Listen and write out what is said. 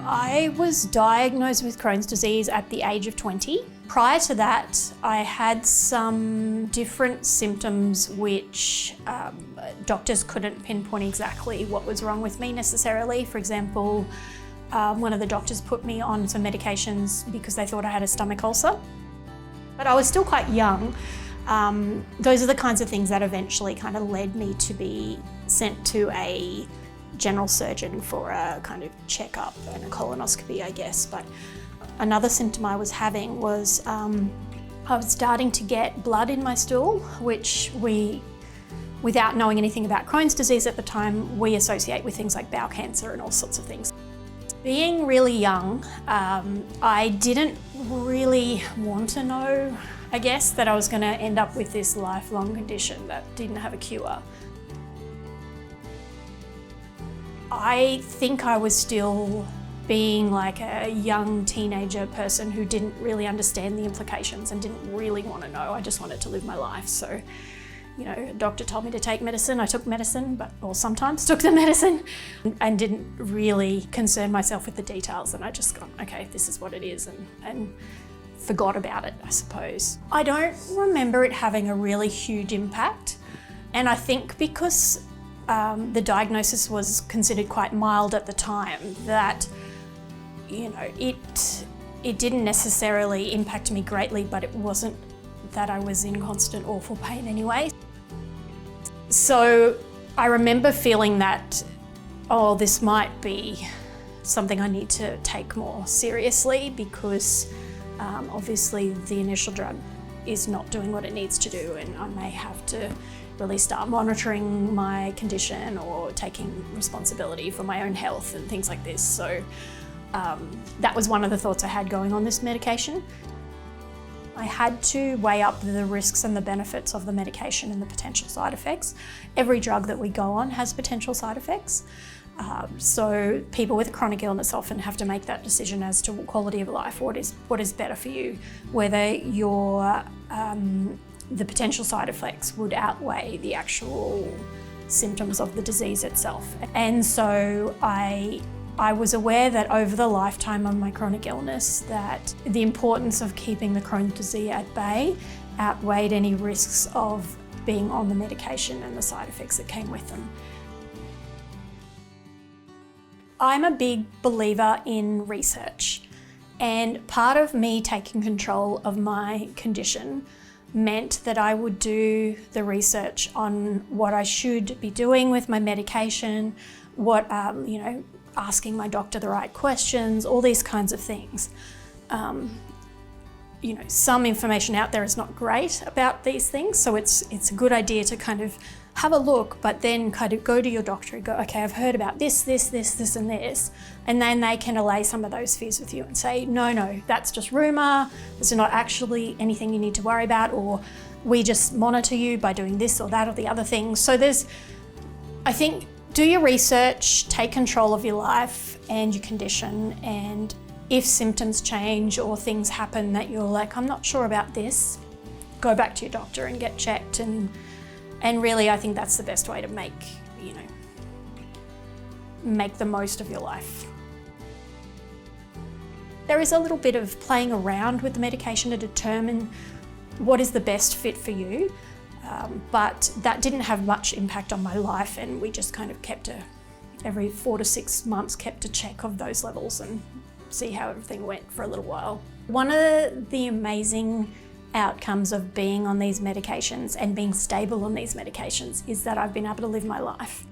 I was diagnosed with Crohn's disease at the age of 20. Prior to that, I had some different symptoms which doctors couldn't pinpoint exactly what was wrong with me necessarily. For example, one of the doctors put me on some medications because they thought I had a stomach ulcer. But I was still quite young. Those are the kinds of things that eventually kind of led me to be sent to a general surgeon for a kind of checkup and a colonoscopy, I guess. But another symptom I was having was I was starting to get blood in my stool, which without knowing anything about Crohn's disease at the time, we associate with things like bowel cancer and all sorts of things. Being really young, I didn't really want to know, I guess, that I was going to end up with this lifelong condition that didn't have a cure. I think I was still being like a young teenager person who didn't really understand the implications and didn't really want to know. I just wanted to live my life. So, you know, a doctor told me to take medicine. I took medicine, or sometimes took the medicine, and didn't really concern myself with the details. And I just got, okay, this is what it is, and forgot about it, I suppose. I don't remember it having a really huge impact. And I think because the diagnosis was considered quite mild at the time, that, you know, it didn't necessarily impact me greatly, but it wasn't that I was in constant awful pain anyway. So I remember feeling that, oh, this might be something I need to take more seriously, because obviously the initial drug is not doing what it needs to do, and I may have to really start monitoring my condition or taking responsibility for my own health and things like this. So that was one of the thoughts I had going on this medication. I had to weigh up the risks and the benefits of the medication and the potential side effects. Every drug that we go on has potential side effects. So people with chronic illness often have to make that decision as to quality of life, what is better for you, whether the potential side effects would outweigh the actual symptoms of the disease itself. And so I was aware that over the lifetime of my chronic illness, that the importance of keeping the Crohn's disease at bay outweighed any risks of being on the medication and the side effects that came with them. I'm a big believer in research, and part of me taking control of my condition meant that I would do the research on what I should be doing with my medication, asking my doctor the right questions, all these kinds of things. Some information out there is not great about these things, so it's a good idea to kind of have a look, but then kind of go to your doctor and go, okay, I've heard about this, and this, and then they can allay some of those fears with you and say, no, that's just rumour, there's not actually anything you need to worry about, or we just monitor you by doing this or that or the other thing. So I think, do your research, take control of your life and your condition, and if symptoms change or things happen that you're like, I'm not sure about this, go back to your doctor and get checked, and really I think that's the best way to make the most of your life. There is a little bit of playing around with the medication to determine what is the best fit for you. But that didn't have much impact on my life, and we just kind of every 4 to 6 months, kept a check of those levels and see how everything went for a little while. One of the amazing outcomes of being on these medications and being stable on these medications is that I've been able to live my life.